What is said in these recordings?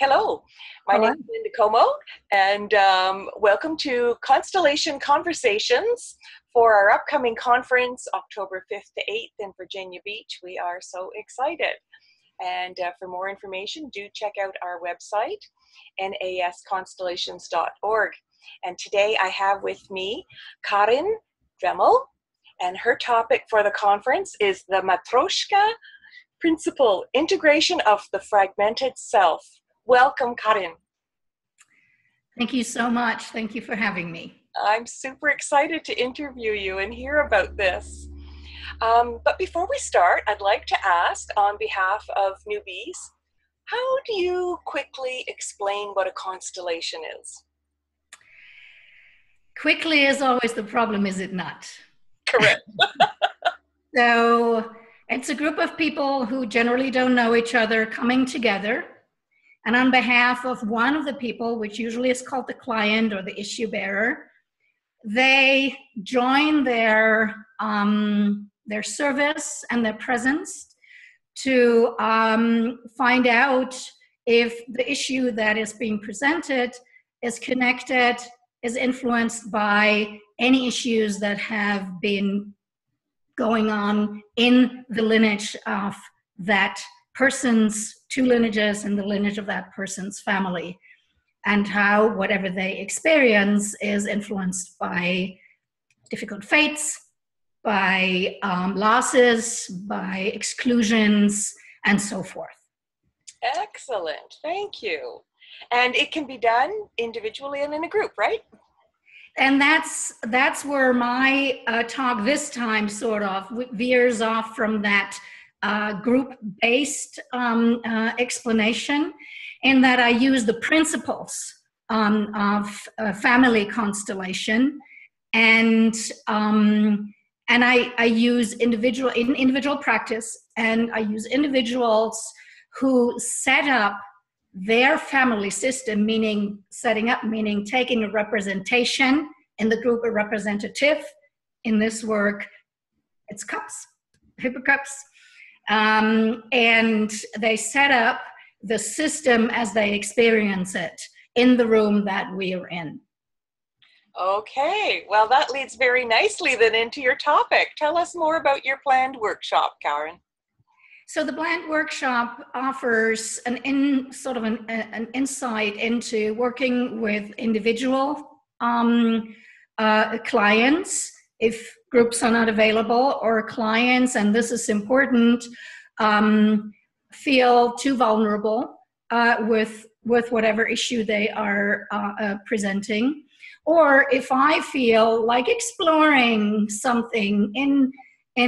Hello, my Hello. name is Linda Como, and welcome to Constellations for our upcoming conference, October 5th to 8th in Virginia Beach. We are so excited. And for more information, do check out our website, nasconstellations.org. And today I have with me Karin Dremel, and her topic for the conference is the Matryoshka principle, integration of the fragmented self. Welcome, Karin. Thank you so much. Thank you for having me. I'm super excited to interview you and hear about this. But before we start, I'd like to ask on behalf of newbies, how do you quickly explain what a constellation is? Quickly is always the problem, is it not? Correct. So it's a group of people who generally don't know each other coming together. And on behalf of one of the people, which usually is called the client or the issue bearer, they join their service and their presence to find out if the issue that is being presented is connected, is influenced by any issues that have been going on in the lineage of that person's two lineages and the lineage of that person's family, and how whatever they experience is influenced by difficult fates, by losses, by exclusions, and so forth. Excellent. Thank you. And it can be done individually and in a group, right? And that's where my talk this time sort of veers off from that group-based explanation, in that I use the principles of family constellation, and I use individual practice, and I use individuals who set up their family system, meaning taking a representation in the group, a representative. In this work, it's cups, paper cups. And they set up the system as they experience it in the room that we are in. Okay, well, that leads very nicely then into your topic. Tell us more about your planned workshop, Karin. So the planned workshop offers an insight into working with individual clients, if groups are not available, or clients, and this is important, feel too vulnerable with whatever issue they are presenting, or if I feel like exploring something in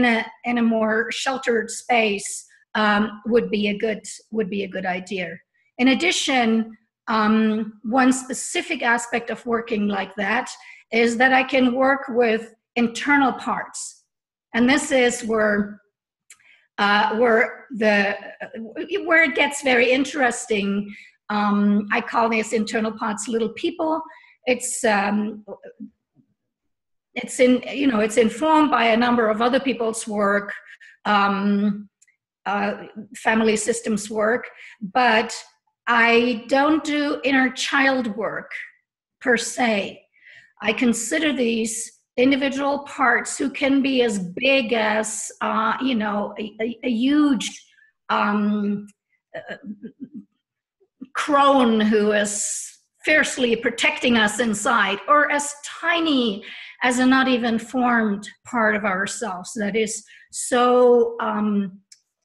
a more sheltered space would be a good idea. In addition, one specific aspect of working like that is that I can work with internal parts, and this is where it gets very interesting. I call these internal parts little people. It's informed by a number of other people's work, family systems work, but I don't do inner child work per se. I consider these individual parts who can be as big as, a huge crone who is fiercely protecting us inside, or as tiny as a not even formed part of ourselves that is so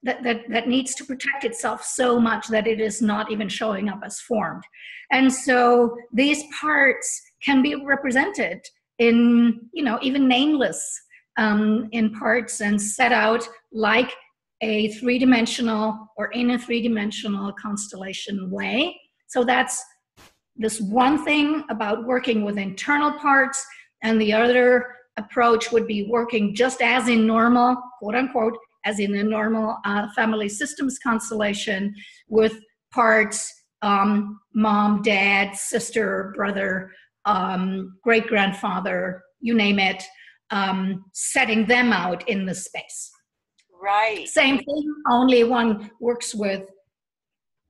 that needs to protect itself so much that it is not even showing up as formed. And so these parts can be represented in, even nameless, in parts, and set out like a three-dimensional or in a three-dimensional constellation way. So that's this one thing about working with internal parts, and the other approach would be working just as in normal, quote unquote, as in a normal family systems constellation, with parts, mom, dad, sister, brother, great-grandfather, you name it, setting them out in the space. Right. Same thing, only one works with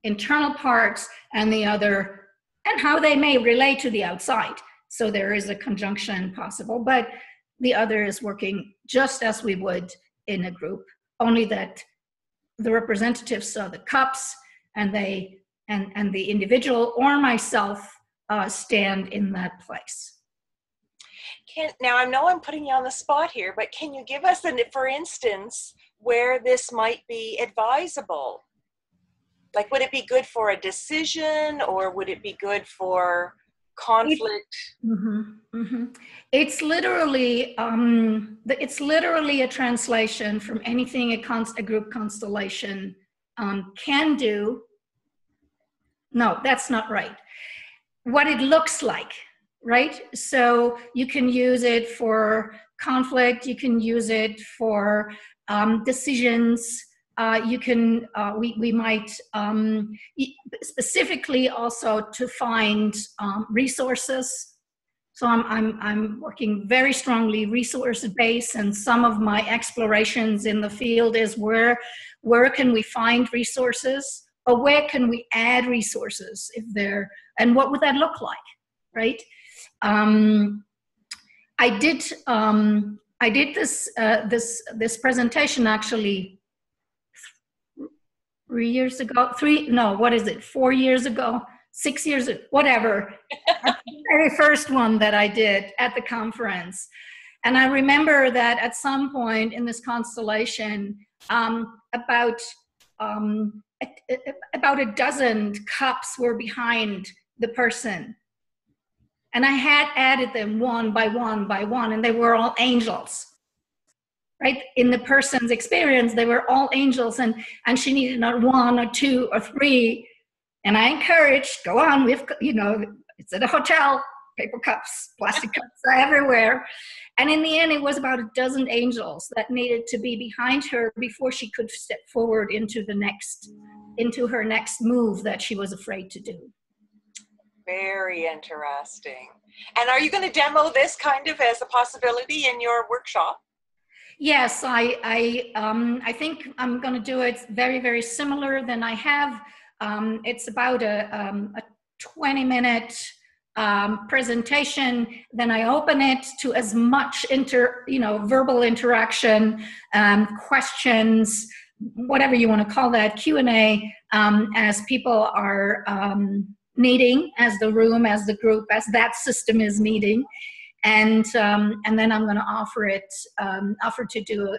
internal parts, and the other, and how they may relate to the outside. So there is a conjunction possible, but the other is working just as we would in a group, only that the representatives are the cups, and the individual or myself stand in that place. Now, I know I'm putting you on the spot here, but can you give us, for instance, where this might be advisable? Like, would it be good for a decision, or would it be good for conflict? It's literally a translation from anything a group constellation can do. No, that's not right. What it looks like, right? So you can use it for conflict. You can use it for decisions. We might specifically also to find resources. So I'm working very strongly resource-based, and some of my explorations in the field is where can we find resources, or where can we add resources if they're, and what would that look like, right? I did this presentation actually 4 years ago, 6 years ago, whatever. The very first one that I did at the conference. And I remember that at some point in this constellation, about a dozen cups were behind the person. And I had added them one by one by one, and they were all angels. Right? In the person's experience, they were all angels, and she needed not one or two or three. And I encouraged, go on, it's at a hotel, paper cups, plastic cups are everywhere. And in the end, it was about a dozen angels that needed to be behind her before she could step forward into her next move that she was afraid to do. Very interesting. And are you going to demo this kind of as a possibility in your workshop? Yes, I think I'm going to do it very, very similar than I have. It's about a 20-minute presentation. Then I open it to as much verbal interaction, questions, whatever you want to call that, Q&A, as people are needing, as the room, as the group, as that system is needing. And then I'm going to offer to do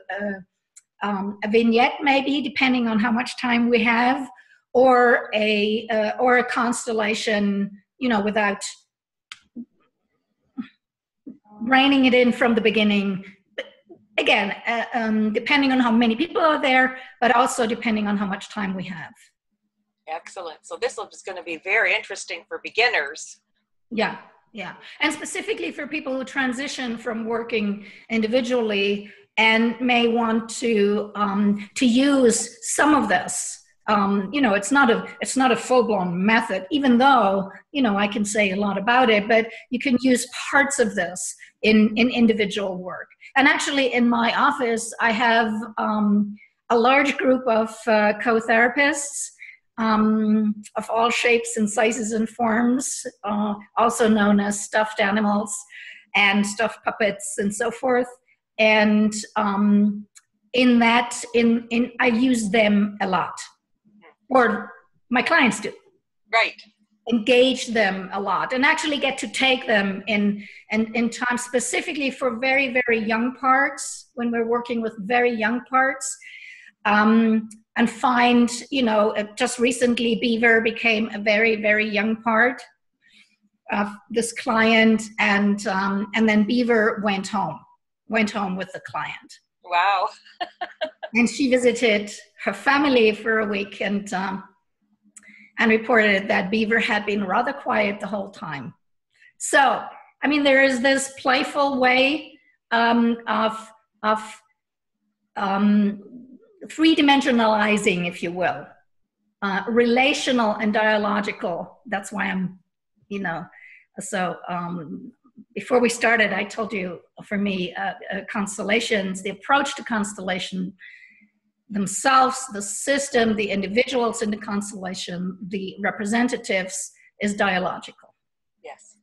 a vignette, maybe, depending on how much time we have, or a constellation, without reining it in from the beginning. But again, depending on how many people are there, but also depending on how much time we have. Excellent. So this is going to be very interesting for beginners. Yeah. Yeah, and specifically for people who transition from working individually and may want to use some of this. It's not a full-blown method, even though I can say a lot about it. But you can use parts of this in individual work. And actually, in my office, I have a large group of co-therapists. Of all shapes and sizes and forms, also known as stuffed animals and stuffed puppets and so forth. And I use them a lot, or my clients do. Right. Engage them a lot, and actually get to take them in time, specifically for very, very young parts, when we're working with very young parts. And find, just recently Beaver became a very, very young part of this client, and then Beaver went home with the client. Wow. And she visited her family for a week and reported that Beaver had been rather quiet the whole time. So, there is this playful way of three-dimensionalizing, if you will, relational and dialogical. That's why I'm, so before we started, I told you, for me, constellations, the approach to constellation, themselves, the system, the individuals in the constellation, the representatives, is dialogical. Yes.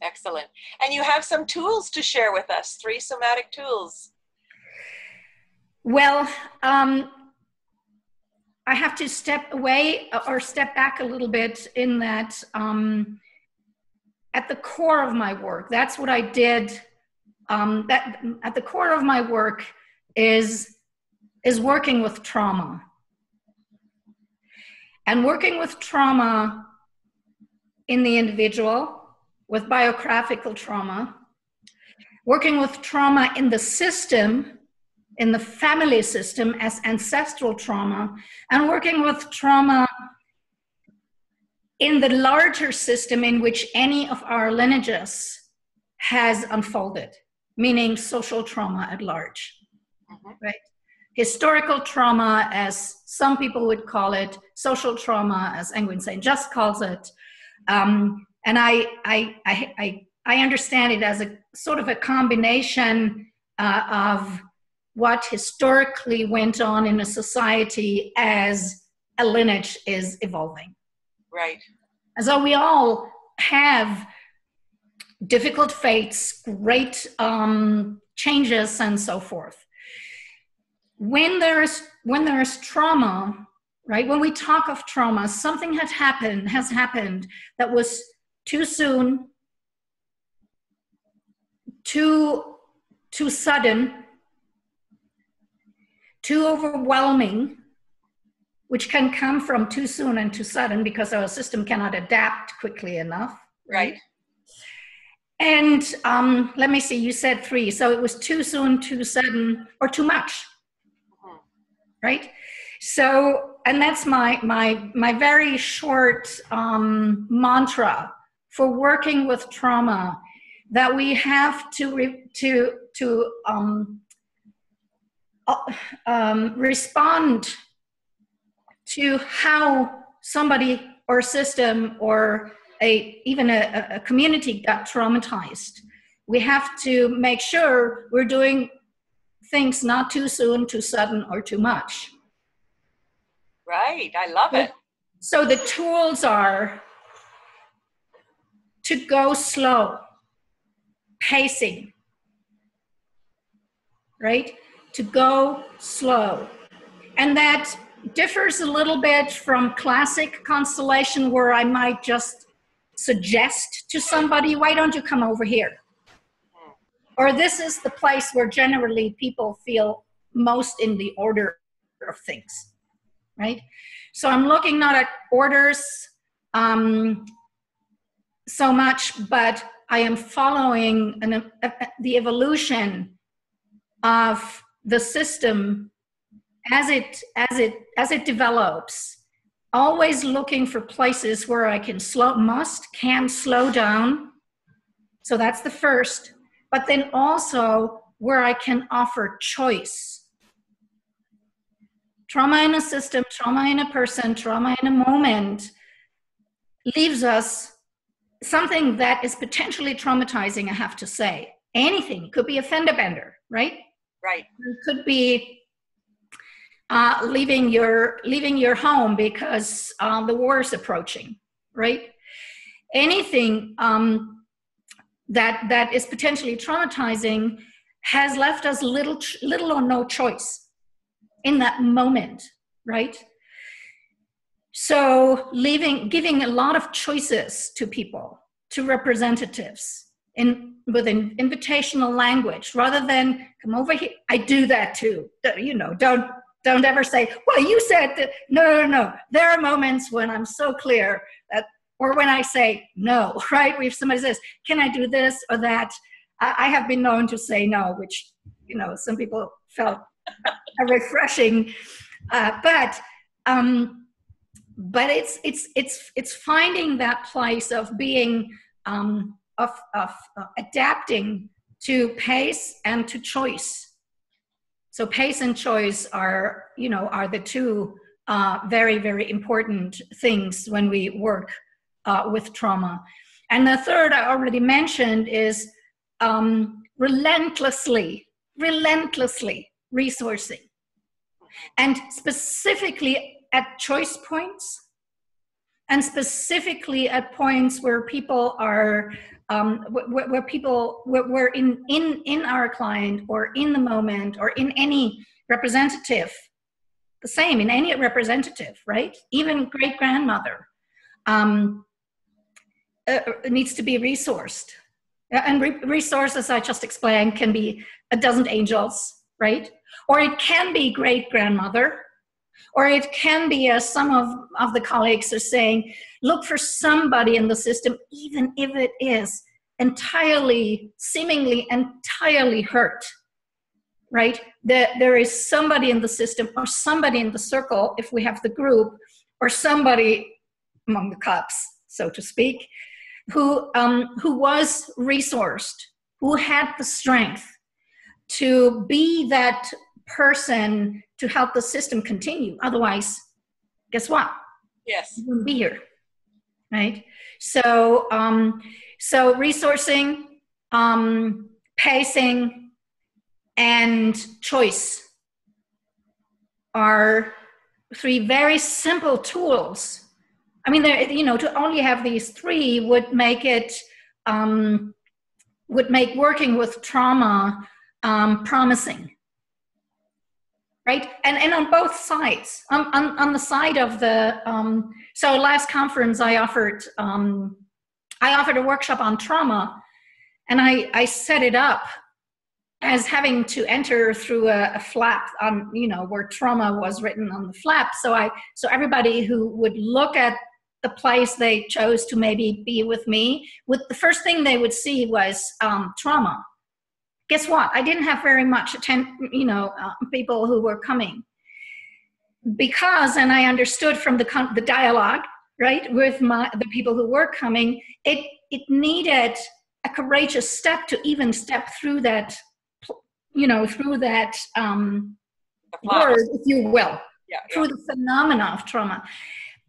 Excellent. And you have some tools to share with us, 3 somatic tools. Well, I have to step away or step back a little bit in that at the core of my work, that's what I did. That at the core of my work is working with trauma. And working with trauma in the individual, with biographical trauma, working with trauma in the system, in the family system as ancestral trauma, and working with trauma in the larger system in which any of our lineages has unfolded, meaning social trauma at large, right? Historical trauma, as some people would call it, social trauma, as Nguyen St. Just calls it. And I understand it as a sort of a combination of what historically went on in a society as a lineage is evolving. Right. And so we all have difficult fates, great changes, and so forth. When there is trauma, right? When we talk of trauma, something has happened that was too soon, too sudden, too overwhelming, which can come from too soon and too sudden because our system cannot adapt quickly enough. Right. And let me see, you said 3. So it was too soon, too sudden, or too much, right? So, and that's my very short mantra for working with trauma, that we have to respond to how somebody or system or even a community got traumatized. We have to make sure we're doing things not too soon, too sudden, or too much. Right, I love it. So the tools are to go slow, pacing, right? To go slow. And that differs a little bit from classic constellation, where I might just suggest to somebody, why don't you come over here? Or this is the place where generally people feel most in the order of things, right? So I'm looking not at orders so much, but I am following the evolution of the system as it develops, always looking for places where I can can slow down. So that's the first, but then also where I can offer choice. Trauma in a system, trauma in a person, trauma in a moment leaves us something that is potentially traumatizing, I have to say. Anything, it could be a fender bender, right? Right. It could be leaving your home because the war is approaching, right? Anything that is potentially traumatizing has left us little or no choice in that moment, right? So giving a lot of choices to people, to representatives, with an invitational language, rather than come over here. I do that too. Don't ever say, well, you said that. No. There are moments when I'm so clear that, or when I say no, right? If somebody says, can I do this or that? I have been known to say no, which, some people felt refreshing. But it's finding that place of being, of adapting to pace and to choice. So pace and choice are the two very, very important things when we work with trauma. And the third I already mentioned is relentlessly resourcing. And specifically at choice points, and specifically at points where people are, where in our client or in the moment or in any representative, the same in any representative, right? Even great grandmother needs to be resourced. And resource, as I just explained, can be a dozen angels, right? Or it can be great grandmother, or it can be, as some of the colleagues are saying, look for somebody in the system, even if it is seemingly entirely hurt, right? There is somebody in the system or somebody in the circle, if we have the group, or somebody among the cups, so to speak, who was resourced, who had the strength to be that person to help the system continue. Otherwise, guess what? Yes. You wouldn't be here, right? So, so resourcing, pacing, and choice are three very simple tools. I mean, to only have these three would make it, would make working with trauma promising, right? And on both sides, on the side of the, so last conference I offered a workshop on trauma, and I set it up as having to enter through a flap on, where trauma was written on the flap. So everybody who would look at the place they chose to maybe be with me, the first thing they would see was trauma. Guess what? I didn't have very much people who were coming, because, and I understood from the dialogue, right, with the people who were coming, it needed a courageous step to even step through that, through that word, if you will, through the phenomena of trauma.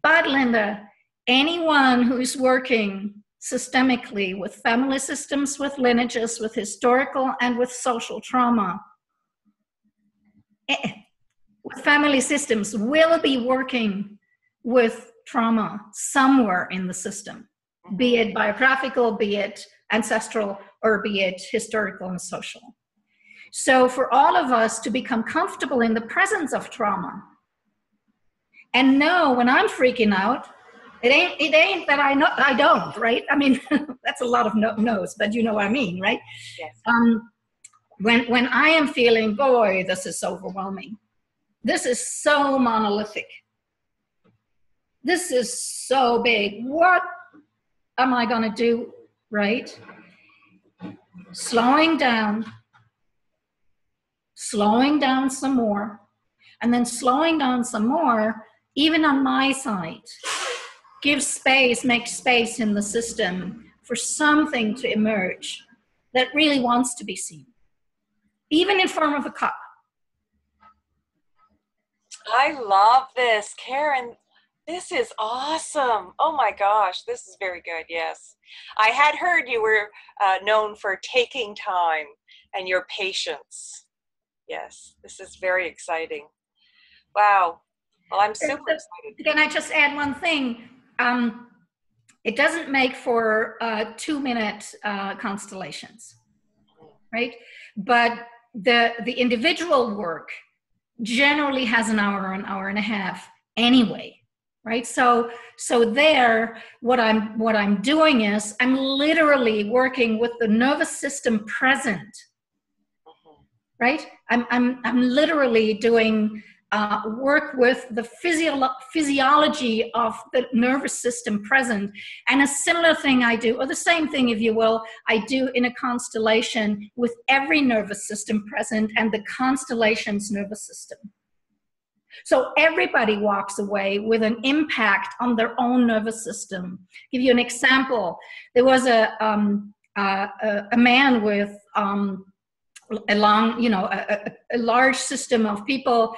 But Linda, anyone who's working systemically with family systems, with lineages, with historical and with social trauma, with family systems, will be working with trauma somewhere in the system, be it biographical, be it ancestral, or be it historical and social. So for all of us to become comfortable in the presence of trauma and know when I'm freaking out, it ain't that I don't, right? I mean, that's a lot of no's, but you know what I mean, right? Yes. When I am feeling, boy, this is overwhelming. This is so monolithic. This is so big. What am I going to do, right? Slowing down some more, and then slowing down some more, even on my side. Give space, make space in the system for something to emerge that really wants to be seen, even in form of a cup. I love this, Karin. This is awesome. Oh my gosh, this is very good. Yes. I had heard you were known for taking time and your patience. Yes, this is very exciting. Wow. Well, I'm super excited. Can I just add one thing? It doesn't make for 2-minute constellations, right? But the individual work generally has an hour and a half anyway, right? So there, what I'm doing is I'm literally working with the nervous system present, right? I'm literally doing work with the physiology of the nervous system present. And a similar thing I do, or the same thing, if you will, I do in a constellation with every nervous system present and the constellation's nervous system. So everybody walks away with an impact on their own nervous system. Give you an example. There was a man with a large system of people,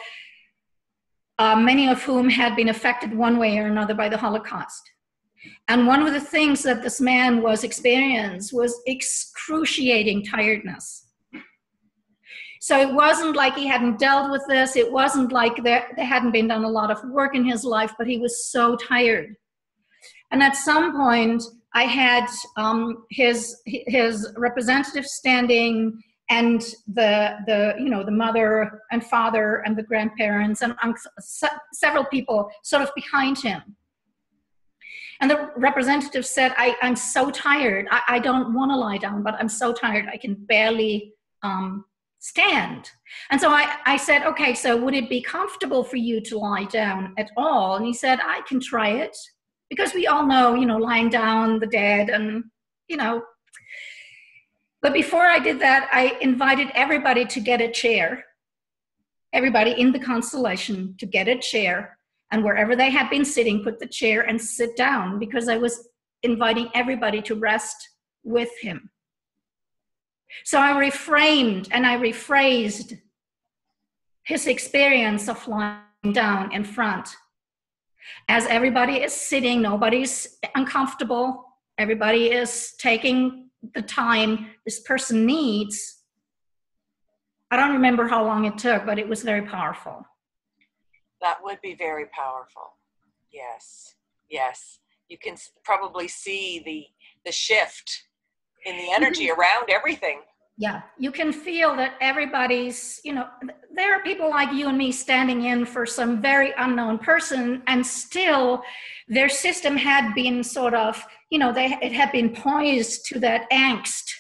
many of whom had been affected one way or another by the Holocaust. And one of the things that this man was experiencing was excruciating tiredness. So it wasn't like he hadn't dealt with this. It wasn't like there hadn't been done a lot of work in his life, but he was so tired. And at some point, I had his representative standing, and the mother and father and the grandparents and several people sort of behind him. And the representative said, I'm so tired. I don't want to lie down, but I'm so tired. I can barely stand. And so I said, okay, so would it be comfortable for you to lie down at all? And he said, I can try it. Because we all know, lying down, the dead, and, But before I did that, I invited everybody to get a chair. Everybody in the constellation to get a chair. And wherever they had been sitting, put the chair and sit down, because I was inviting everybody to rest with him. So I reframed and I rephrased his experience of lying down in front. As everybody is sitting, nobody's uncomfortable, everybody is taking the time this person needs. I don't remember how long it took, but it was very powerful. That would be very powerful. Yes, yes. You can probably see the shift in the energy around everything. Yeah, you can feel that everybody's, there are people like you and me standing in for some very unknown person, and still their system had been sort of, it had been poised to that angst.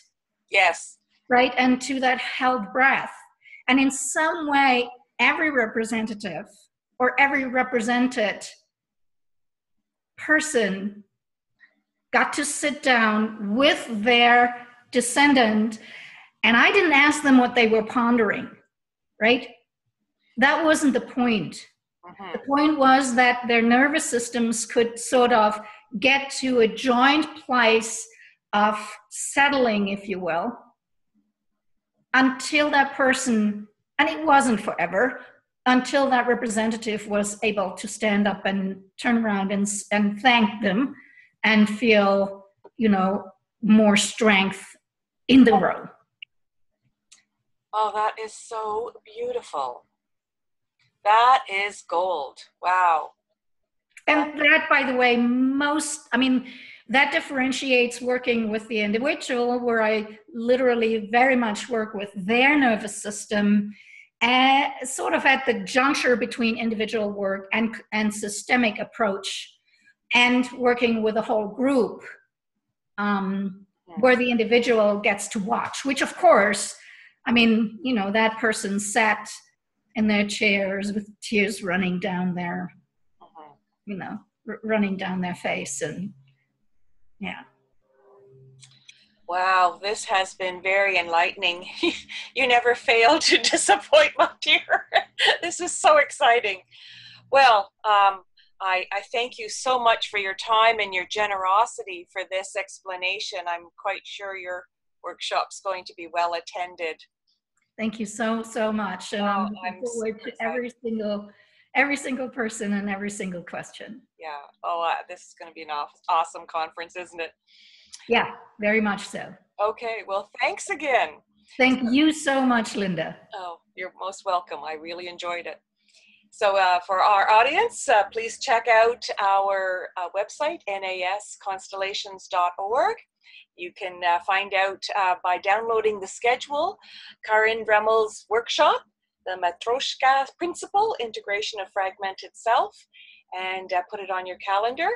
Yes. Right, and to that held breath. And in some way, every representative or every represented person got to sit down with their descendant. And I didn't ask them what they were pondering, right? That wasn't the point. Mm-hmm. The point was that their nervous systems could sort of get to a joint place of settling, if you will, until that person, and it wasn't forever, until that representative was able to stand up and turn around and thank them and feel, more strength in the room. Oh, that is so beautiful. That is gold. Wow. And that, by the way, that differentiates working with the individual, where I literally very much work with their nervous system, sort of at the juncture between individual work and systemic approach, and working with a whole group, where the individual gets to watch, which of course, that person sat in their chairs with tears running down their, running down their face, and yeah. Wow, this has been very enlightening. You never fail to disappoint, my dear. This is so exciting. Well, I thank you so much for your time and your generosity for this explanation. I'm quite sure your workshop's going to be well attended. Thank you so much. And I'm looking forward to every single person and every single question. Yeah. Oh, this is going to be an awesome conference, isn't it? Yeah, very much so. Okay. Well, thanks again. Thank you so much, Linda. Oh, you're most welcome. I really enjoyed it. So for our audience, please check out our website, nasconstellations.org. You can find out by downloading the schedule, Karin Dremel's workshop, the Matryoshka principle, integration of fragmented self, and put it on your calendar.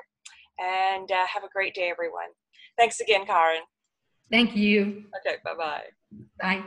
And have a great day, everyone. Thanks again, Karin. Thank you. Okay, bye-bye. Bye.